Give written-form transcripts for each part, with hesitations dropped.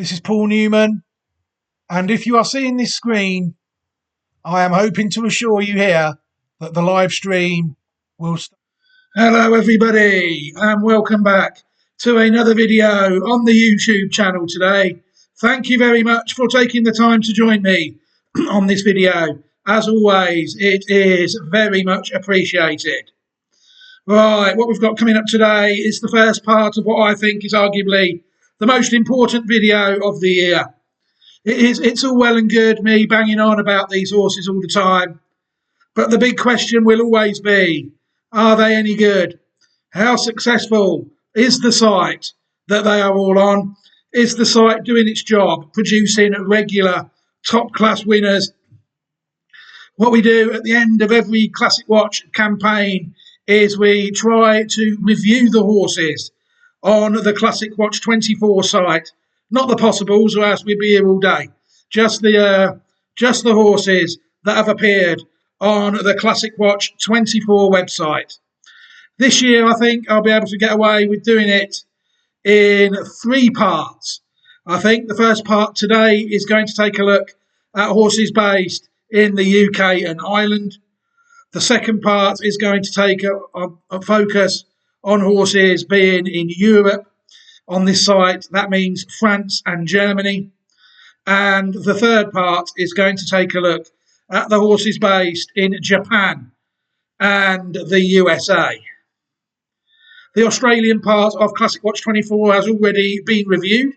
This is Paul Newman, and if you are seeing this screen, I am hoping to assure you here that the live stream will start. Hello everybody, and welcome back to another video on the YouTube channel today. Thank you very much for taking the time to join me on this video. As always, it is very much appreciated. Right, what we've got coming up today is the first part of what I think is arguably the most important video of the year. It's all well and good me banging on about these horses all the time, but the big question will always be, are they any good? How successful is the site that they are all on? Is the site doing its job, producing regular top class winners? What we do at the end of every Classic Watch campaign is we try to review the horses on the Classic Watch 24 site, not the possibles, or else we'd be here all day. Just the horses that have appeared on the Classic Watch 24 website. This year, I think I'll be able to get away with doing it in 3 parts. I think the first part today is going to take a look at horses based in the UK and Ireland. The second part is going to take a focus on horses being in Europe on this site. That means France and Germany. And the third part is going to take a look at the horses based in Japan and the USA. The Australian part of Classic Watch 24 has already been reviewed.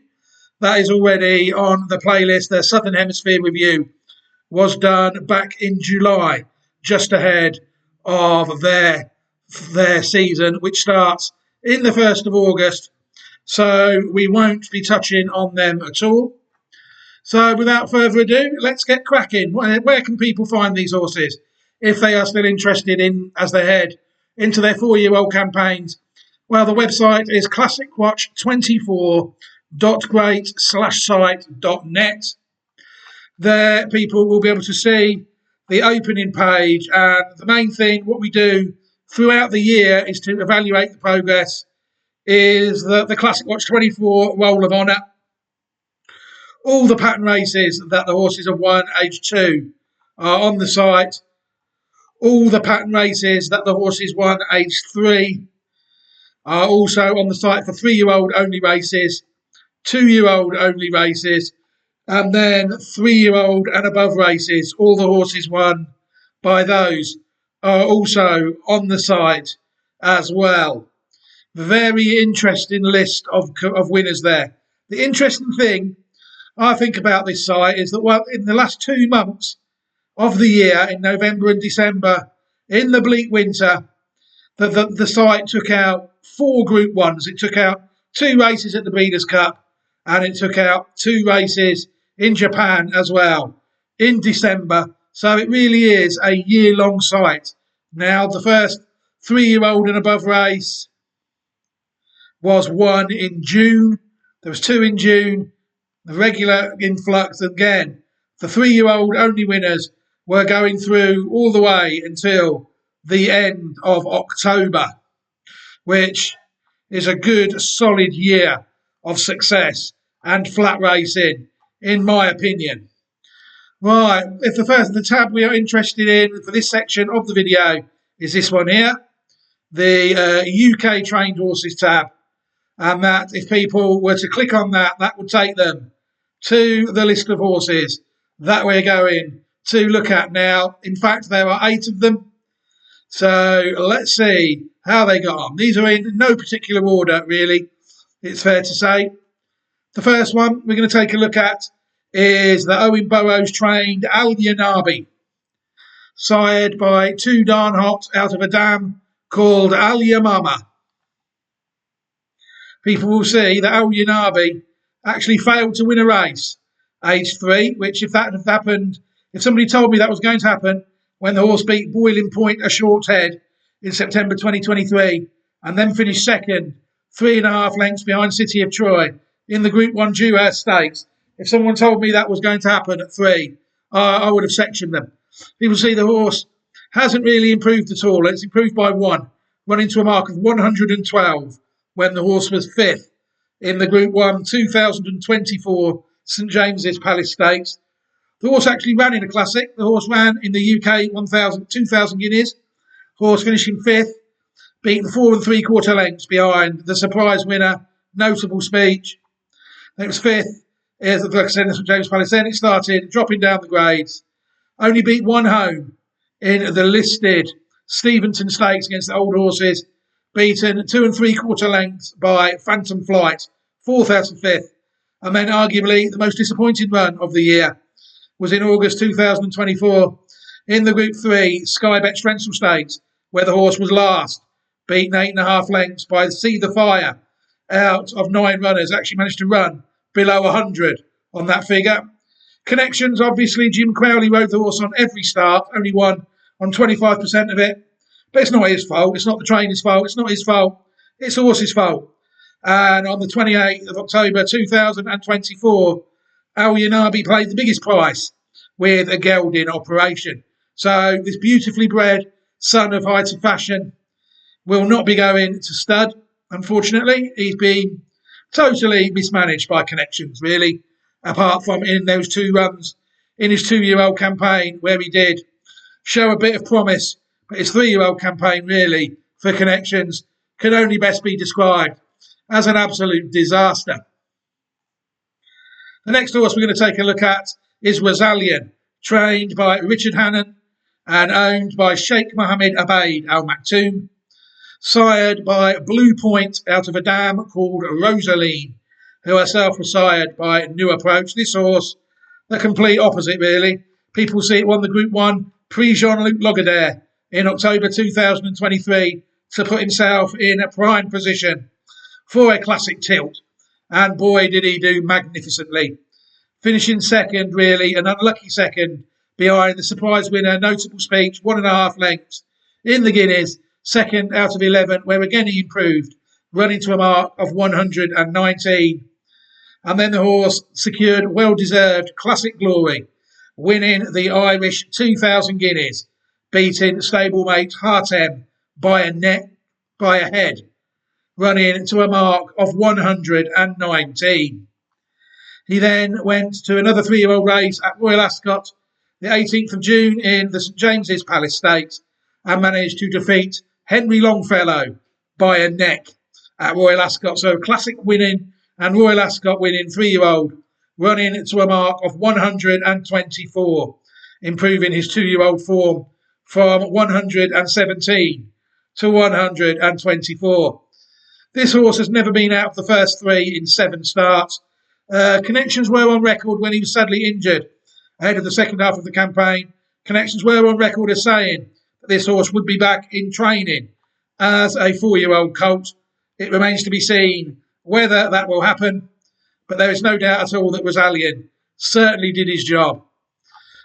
That is already on the playlist. The Southern Hemisphere review was done back in July, just ahead of their season, which starts in the 1st of August. So we won't be touching on them at all. So without further ado, let's get cracking. Where can people find these horses if they are still interested in as they head into their 4-year-old campaigns? Well, the website is classicwatch24.great/site.net. There people will be able to see the opening page, and the main thing, what we do throughout the year is to evaluate the progress, is the Classic Watch 24 Roll of Honour. All the pattern races that the horses have won age 2 are on the site. All the pattern races that the horses won age 3 are also on the site for 3-year-old only races, 2-year-old only races, and then 3-year-old and above races. All the horses won by those are also on the site as well. Very interesting list of winners there. The interesting thing I think about this site is that, well, in the last 2 months of the year, in November and December, in the bleak winter, the site took out 4 Group 1s. It took out 2 races at the Breeders' Cup, and it took out 2 races in Japan as well in December. So it really is a year-long site. Now, the first 3-year-old and above race was won in June. There was 2 in June. The regular influx again. The 3-year-old only winners were going through all the way until the end of October, which is a good, solid year of success and flat racing, in my opinion. Right, if the tab we are interested in for this section of the video is this one here, the UK trained horses tab, and that if people were to click on that, that would take them to the list of horses that we're going to look at now. In fact, there are 8 of them. So let's see how they got on. These are in no particular order, really, it's fair to say. The first one we're going to take a look at is the Owen Burrows trained Al Yanabi, sired by 2 darn hot out of a dam called Al Yamama. People will see that Al Yanabi actually failed to win a race, age 3, which if that had happened, if somebody told me that was going to happen when the horse beat Boiling Point a short head in September 2023 and then finished second, 3.5 lengths behind City of Troy in the Group 1 Dewhurst Stakes, if someone told me that was going to happen at 3, I would have sectioned them. People see the horse hasn't really improved at all. It's improved by 1, running to a mark of 112 when the horse was 5th in the Group 1 2024 St James's Palace Stakes. The horse actually ran in a classic. The horse ran in the UK 2,000 guineas. Horse finishing fifth, beaten 4 3/4 lengths behind the surprise winner, Notable Speech. It was fifth. Like I said, St James Palace. Then it started dropping down the grades. Only beat one home in the listed Steventon Stakes against the old horses. Beaten 2 3/4 lengths by Phantom Flight, fourth out of fifth. And then arguably the most disappointing run of the year was in August 2024 in the Group 3 Sky Bet Strensel Stakes, where the horse was last, beaten 8.5 lengths by See the Fire. Out of 9 runners, actually managed to run below 100 on that figure. Connections, obviously, Jim Crowley rode the horse on every start, only won on 25% of it. But it's not his fault. It's not the trainer's fault. It's not his fault. It's the horse's fault. And on the 28th of October 2024, Al Yanabi played the biggest price with a gelding operation. So this beautifully bred son of Heights of Fashion will not be going to stud, unfortunately. He's been totally mismanaged by Connections, really, apart from in those 2 runs in his 2-year-old campaign where he did show a bit of promise. But his 3-year-old campaign, really, for Connections, can only best be described as an absolute disaster. The next horse we're going to take a look at is Rosalian, trained by Richard Hannon and owned by Sheikh Mohammed Abaid Al Maktoum, sired by Blue Point out of a dam called Rosaline, who herself was sired by New Approach. This horse, the complete opposite, really. People see it won the Group 1 Prix Jean-Luc Lagardère in October 2023 to put himself in a prime position for a classic tilt. And boy, did he do magnificently. Finishing second, really, an unlucky second, behind the surprise winner, Notable Speech, 1.5 lengths in the Guineas, second out of 11, where again he improved, running to a mark of 119. And then the horse secured well-deserved classic glory, winning the Irish 2,000 guineas, beating stablemate Hartem by a head, running to a mark of 119. He then went to another 3-year-old race at Royal Ascot, the 18th of June in the St James's Palace Stakes, and managed to defeat Henry Longfellow by a neck at Royal Ascot. So classic winning and Royal Ascot winning 3-year-old, running to a mark of 124, improving his 2-year-old form from 117 to 124. This horse has never been out of the first 3 in 7 starts. Connections were on record when he was sadly injured ahead of the second half of the campaign. Connections were on record as saying that this horse would be back in training as a 4-year-old colt. It remains to be seen whether that will happen, but there is no doubt at all that Rosalian certainly did his job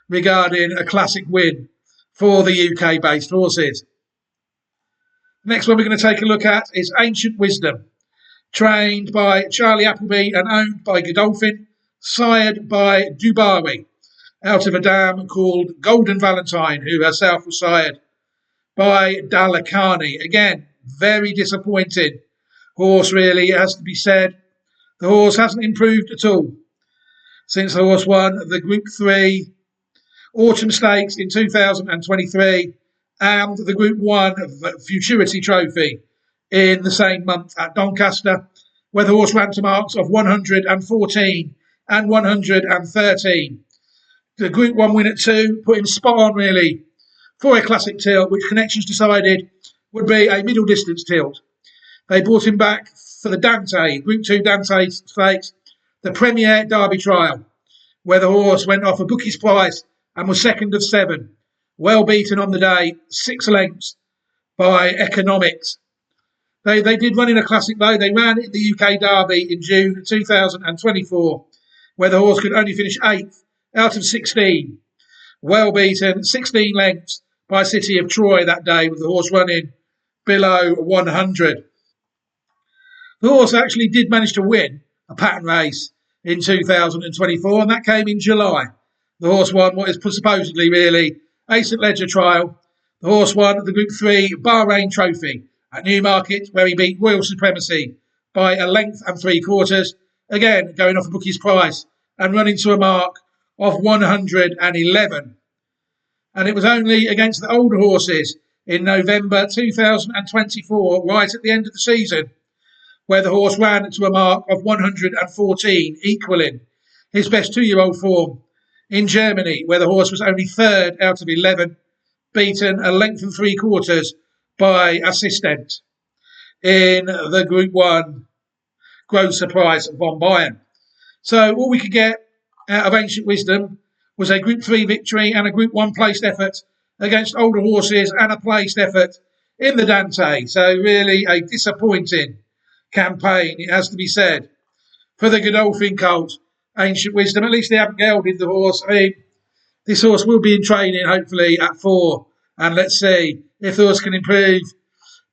regarding a classic win for the UK-based horses. Next one we're going to take a look at is Ancient Wisdom, trained by Charlie Appleby and owned by Godolphin, sired by Dubarry, out of a dam called Golden Valentine, who herself was sired by Dalakani. Again, very disappointing horse, really, has to be said. The horse hasn't improved at all since the horse won the Group 3 Autumn Stakes in 2023 and the Group 1 Futurity Trophy in the same month at Doncaster, where the horse ran to marks of 114 and 113. The Group 1 win at 2 put him spot on, really, for a classic tilt, which Connections decided would be a middle distance tilt. They brought him back for the Dante, Group 2 Dante Stakes, the Premier Derby Trial, where the horse went off a bookie's price and was second of 7. Well beaten on the day, 6 lengths by Economics. They did run in a classic though. They ran in the UK Derby in June 2024, where the horse could only finish 8th out of 16. Well beaten, 16 lengths by City of Troy that day, with the horse running below 100. The horse actually did manage to win a pattern race in 2024, and that came in July. The horse won what is supposedly really a St Ledger trial. The horse won the Group 3 Bahrain Trophy at Newmarket, where he beat Royal Supremacy by a length and 3/4. Again, going off a bookie's price and running to a mark of 111. And it was only against the older horses in November 2024, right at the end of the season, where the horse ran to a mark of 114, equaling his best 2-year-old form in Germany, where the horse was only third out of 11, beaten a length and 3/4 by Assistant in the Group 1 Grosser Prize von Bayern. So all we could get out of Ancient Wisdom was a Group 3 victory and a Group 1 placed effort against older horses and a placed effort in the Dante. So really a disappointing campaign, it has to be said, for the Godolphin colt, Ancient Wisdom. At least they haven't gelded the horse. I mean, this horse will be in training, hopefully, at 4. And let's see if the horse can improve.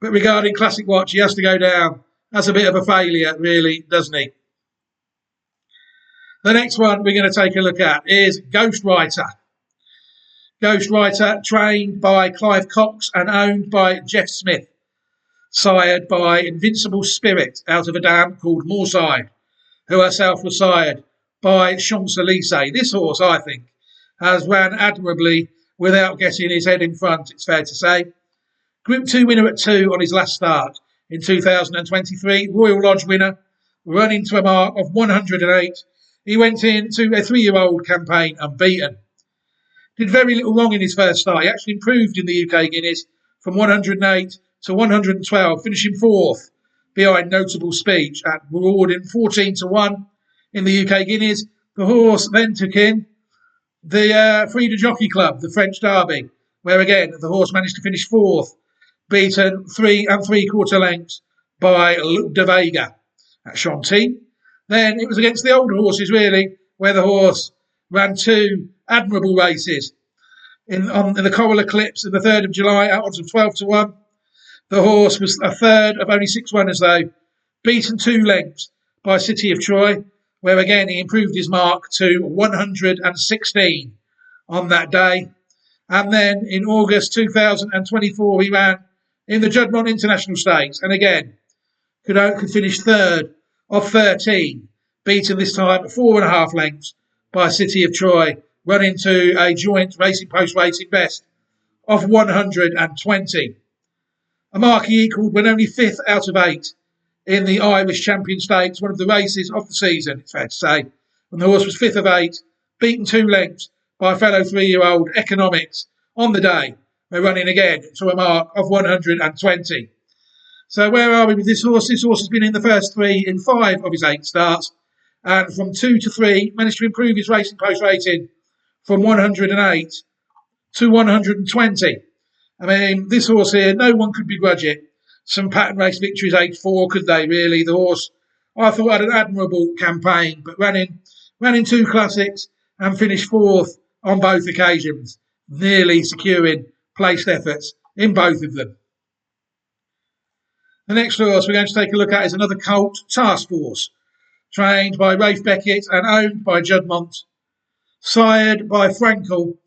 But regarding Classic Watch, he has to go down. That's a bit of a failure, really, doesn't he? The next one we're going to take a look at is Ghostwriter. Ghostwriter, trained by Clive Cox and owned by Jeff Smith. Sired by Invincible Spirit out of a dam called Moorside, who herself was sired by Champs-Élysées. This horse, I think, has ran admirably without getting his head in front, it's fair to say. Group 2 winner at 2 on his last start in 2023. Royal Lodge winner, running to a mark of 108. He went into a 3-year-old campaign unbeaten. Did very little wrong in his first start. He actually improved in the UK Guineas from 108 to 112, finishing 4th behind Notable Speech at rewarding 14-1 in the UK Guineas. The horse then took in the Frida Jockey Club, the French Derby, where again the horse managed to finish 4th, beaten 3 3/4 lengths by Luc de Vega at Chantilly. Then it was against the older horses, really, where the horse ran 2 admirable races. In the Coral Eclipse on the 3rd of July, at odds of 12-1. The horse was a third of only 6 runners, though, beaten 2 lengths by City of Troy, where again he improved his mark to 116 on that day. And then in August 2024, he ran in the Juddmonte International Stakes, and again could finish 3rd of 13, beaten this time 4.5 lengths by City of Troy, running to a joint Racing Post Racing best of 120. A mark he equalled when only 5th out of 8 in the Irish Champion Stakes, one of the races of the season, it's fair to say. When the horse was 5th of 8, beaten 2 lengths by a fellow 3-year-old Economics on the day. We're running again to a mark of 120. So where are we with this horse? This horse has been in the first 3 in 5 of his 8 starts. And from 2 to 3, managed to improve his Racing Post rating from 108 to 120. I mean, this horse here, no one could begrudge it. Some pattern race victories, 8-4, could they really? The horse, I thought, had an admirable campaign, but ran in 2 classics and finished 4th on both occasions, nearly securing placed efforts in both of them. The next horse we're going to take a look at is another colt, Task Force, trained by Rafe Beckett and owned by Juddmonte, sired by Frankel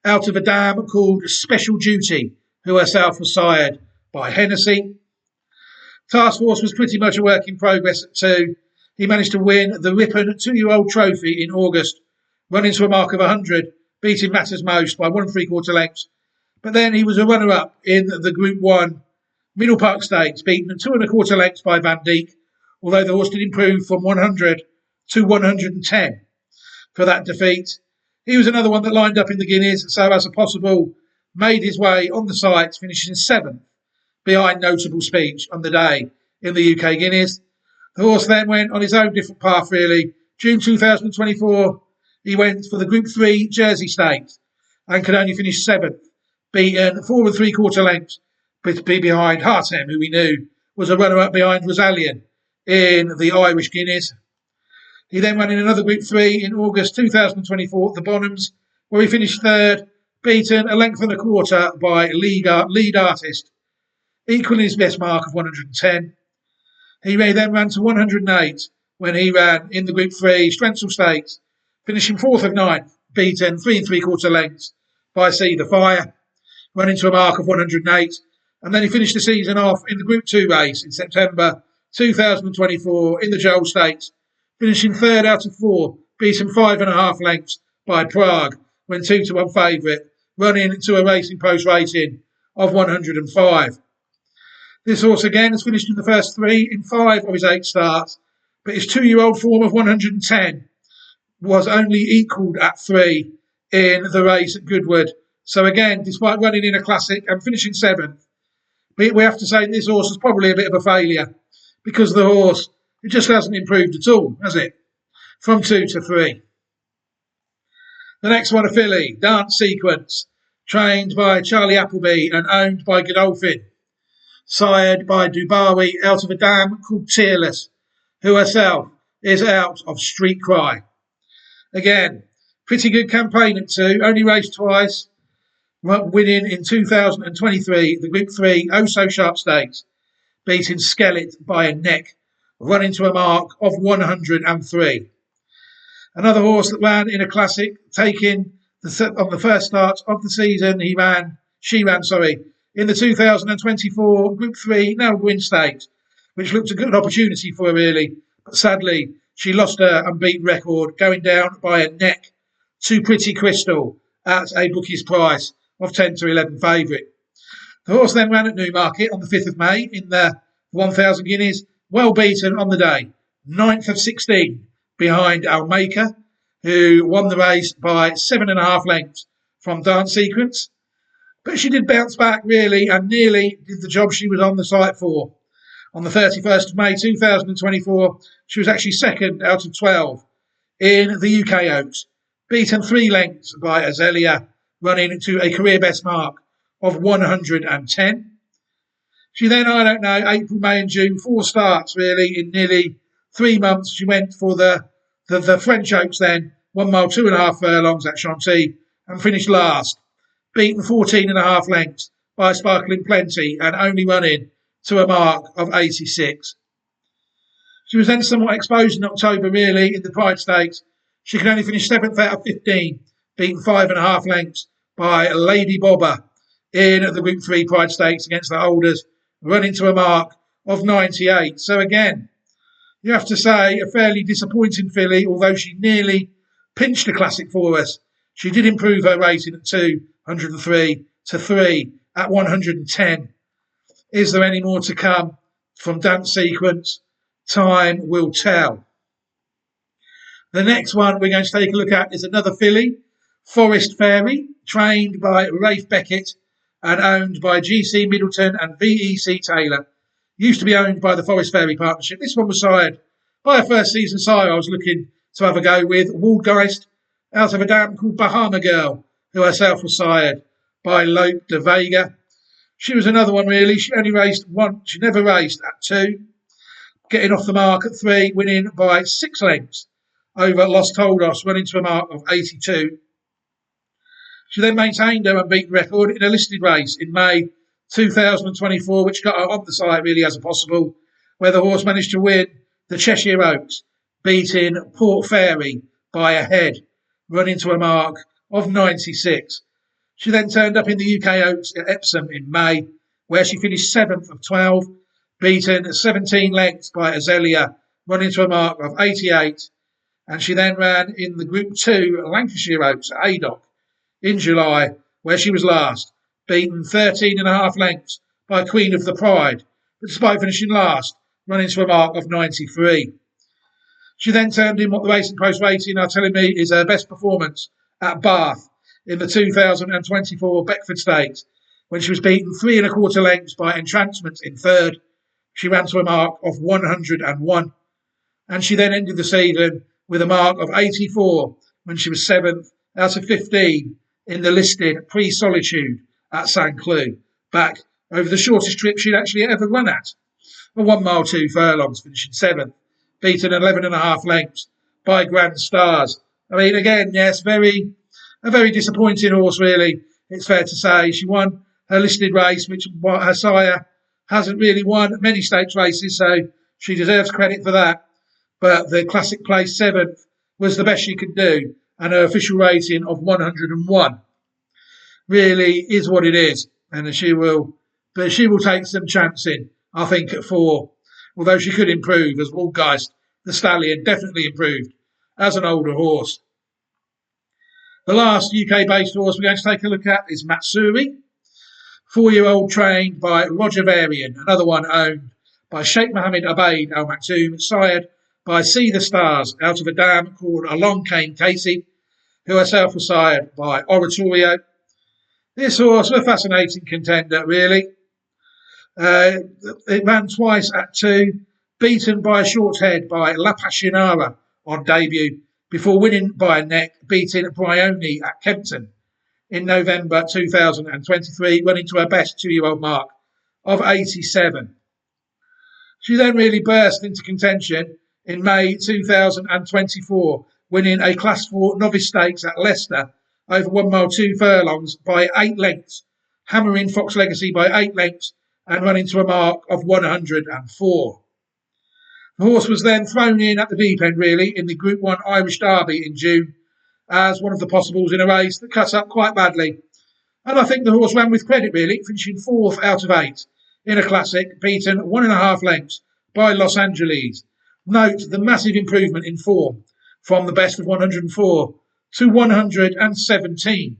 out of a dam called Special Duty, who herself was sired by Hennessy. Task Force was pretty much a work in progress at 2. He managed to win the Ripon 2-year-old trophy in August, running to a mark of 100, beating Matters Most by 1 3/4 lengths. But then he was a runner-up in the Group 1 Middle Park Stakes, beaten 2 1/4 lengths by Van Dijk, although the horse did improve from 100 to 110 for that defeat. He was another one that lined up in the Guineas, so as a possible, made his way on the site, finishing 7th behind Notable Speech on the day in the UK Guineas. The horse then went on his own different path, really. June 2024, he went for the Group 3 Jersey Stakes and could only finish 7th, beaten 4 3/4 lengths, but be behind Hartem, who we knew was a runner-up behind Rosalian in the Irish Guineas. He then ran in another Group 3 in August 2024 at the Bonhams, where he finished 3rd, beaten 1.25 by lead artist, equaling his best mark of 110. He then ran to 108 when he ran in the Group 3 Strensel Stakes, finishing 4th of 9, beaten 3 3/4 lengths by See the Fire, running to a mark of 108. And then he finished the season off in the Group 2 race in September 2024 in the Joel Stakes, finishing third out of four, beaten 5.5 lengths by Prague when 2-1 favourite, running into a Racing Post rating of 105. This horse again has finished in the first three in 5 of his 8 starts, but his 2-year-old form of 110 was only equalled at 3 in the race at Goodwood. So again, despite running in a classic and finishing 7th, we have to say this horse is probably a bit of a failure because the horse, it just hasn't improved at all, has it? From 2 to 3. The next one, a filly, Dance Sequence, trained by Charlie Appleby and owned by Godolphin, sired by Dubawi out of a dam called Tearless, who herself is out of Street Cry. Again, pretty good campaign at 2, only raced twice, winning in 2023 the Group 3 Oh So Sharp Stakes, beating Skellet by a neck, running to a mark of 103. Another horse that ran in a classic, taking on the first start of the season, she ran, in the 2024 Group 3 Now Gwyn Stakes, which looked a good opportunity for her really, but sadly she lost her unbeaten record, going down by a neck to Pretty Crystal at a bookie's price of 10 to 11 favourite. The horse then ran at Newmarket on the 5th of May in the 1,000 guineas, well beaten on the day, 9th of 16 behind Almaker, who won the race by 7.5 lengths from Dance Sequence. But she did bounce back really and nearly did the job she was on the site for. On the 31st of May 2024, she was actually second out of 12 in the UK Oaks, beaten 3 lengths by Azalea, running to a career best mark of 110. She then, April, May and June, 4 starts really in nearly 3 months. She went for the French Oaks then, 1 mile, 2.5 furlongs at Chantilly, and finished last, beaten 14.5 lengths by Sparkling Plenty and only running to a mark of 86. She was then somewhat exposed in October really in the Pride Stakes. She could only finish 7th out of 15, beaten 5.5 lengths by Lady Bobber in the Group 3 Pride Stakes against the holders, running to a mark of 98. So again, you have to say a fairly disappointing filly, although she nearly pinched the classic for us. She did improve her rating at 203 to 3 at 110. Is there any more to come from Dance Sequence? Time will tell. The next one we're going to take a look at is another filly, Forest Fairy, trained by Rafe Beckett and owned by GC Middleton and VEC Taylor. Used to be owned by the Forest Fairy Partnership. This one was sired by a first season sire I was looking to have a go with, Waldgeist, out of a dam called Bahama Girl, who herself was sired by Lope de Vega. She was another one really. She only raced one. She never raced at 2, getting off the mark at 3, winning by 6 lengths over Los Toldos, running to a mark of 82. She then maintained her unbeaten record in a listed race in May 2024, which got her on the site really as a possible, where the horse managed to win the Cheshire Oaks, beating Port Fairy by a head, running to a mark of 96. She then turned up in the UK Oaks at Epsom in May, where she finished 7th of 12, beaten 17 lengths by Azalea, running to a mark of 88. And she then ran in the Group 2 Lancashire Oaks at Aydock in July, where she was last, beaten 13.5 lengths by Queen of the Pride, but despite finishing last, running to a mark of 93. She then turned in what the Racing Post rating are telling me is her best performance at Bath in the 2024 Beckford Stakes, when she was beaten 3.25 lengths by Entrancement in third. She ran to a mark of 101, and she then ended the season with a mark of 84 when she was 7th out of 15 in the listed Pre-Solitude at St. Cloud, back over the shortest trip she'd actually ever run at, a 1 mile 2 furlongs, finishing 7th, beaten 11.5 lengths by Grand Stars. I mean, again, yes, a very disappointing horse, really. It's fair to say she won her listed race, which her sire hasn't really won many stakes races, so she deserves credit for that. But the classic place 7th was the best she could do, and her official rating of 101 really is what it is. And she will take some chancing, I think, at 4 although she could improve, as Waldgeist, the stallion, definitely improved as an older horse. The last UK-based horse we're going to take a look at is Matsuri, 4-year-old trained by Roger Varian, another one owned by Sheikh Mohammed Abeid Al Maktoum, sired by See the Stars out of a dam called Along Came Casey, who herself was sired by Oratorio. This horse was a fascinating contender, really. It ran twice at 2, beaten by a short head by La Passionara on debut, before winning by a neck, beating Bryony at Kempton in November 2023, running to her best 2-year-old mark of 87. She then really burst into contention in May 2024, winning a Class 4 Novice Stakes at Leicester over 1 mile 2 furlongs by 8 lengths, hammering Fox Legacy by 8 lengths and running to a mark of 104. The horse was then thrown in at the deep end, really, in the Group 1 Irish Derby in June as one of the possibles in a race that cut up quite badly. And I think the horse ran with credit, really, finishing 4th out of 8 in a classic, beaten 1.5 lengths by Los Angeles. Note the massive improvement in form from the best of 104 to 117.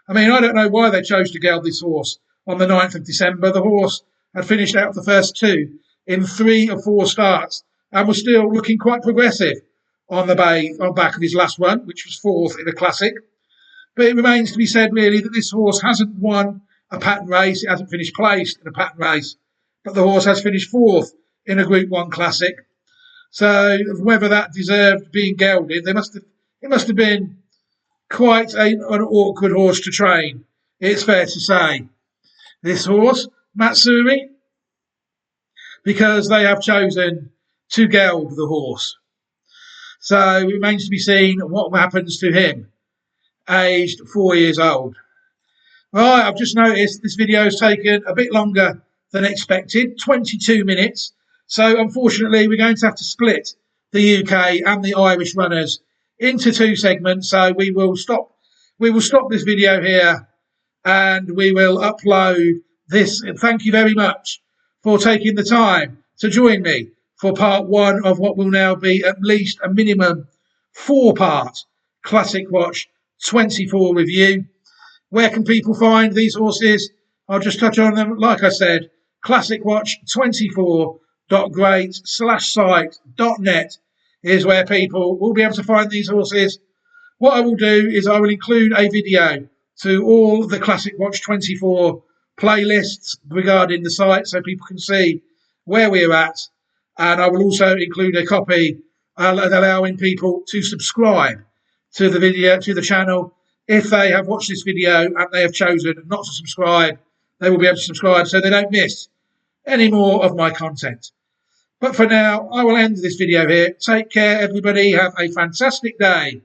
I mean, I don't know why they chose to geld this horse on the 9th of December. The horse had finished out the first 2 in 3 of 4 starts and was still looking quite progressive on the back of his last run, which was 4th in a classic. But it remains to be said, really, that this horse hasn't won a pattern race. It hasn't finished placed in a pattern race, but the horse has finished 4th in a Group 1 classic. So whether that deserved being gelded, it must have been quite an awkward horse to train, it's fair to say. This horse, Matsuri, because they have chosen to geld the horse. So it remains to be seen what happens to him, aged 4 years old. Right, I've just noticed this video has taken a bit longer than expected, 22 minutes. So unfortunately, we're going to have to split the UK and the Irish runners into 2 segments. So we will stop this video here and we will upload this. And thank you very much for taking the time to join me for part 1 of what will now be at least a minimum 4-part Classic Watch 24 review. Where can people find these horses? I'll just touch on them. Like I said, classicwatch24.great/site.net is where people will be able to find these horses. What I will do is I will include a video to all the Classic Watch 24 playlists regarding the site so people can see where we're at. And I will also include a copy allowing people to subscribe to the video, to the channel. If they have watched this video and they have chosen not to subscribe, they will be able to subscribe so they don't miss any more of my content. But for now, I will end this video here. Take care, everybody. Have a fantastic day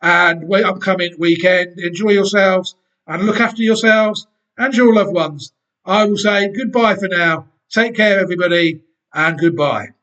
and upcoming weekend. Enjoy yourselves and look after yourselves and your loved ones. I will say goodbye for now. Take care, everybody, and goodbye.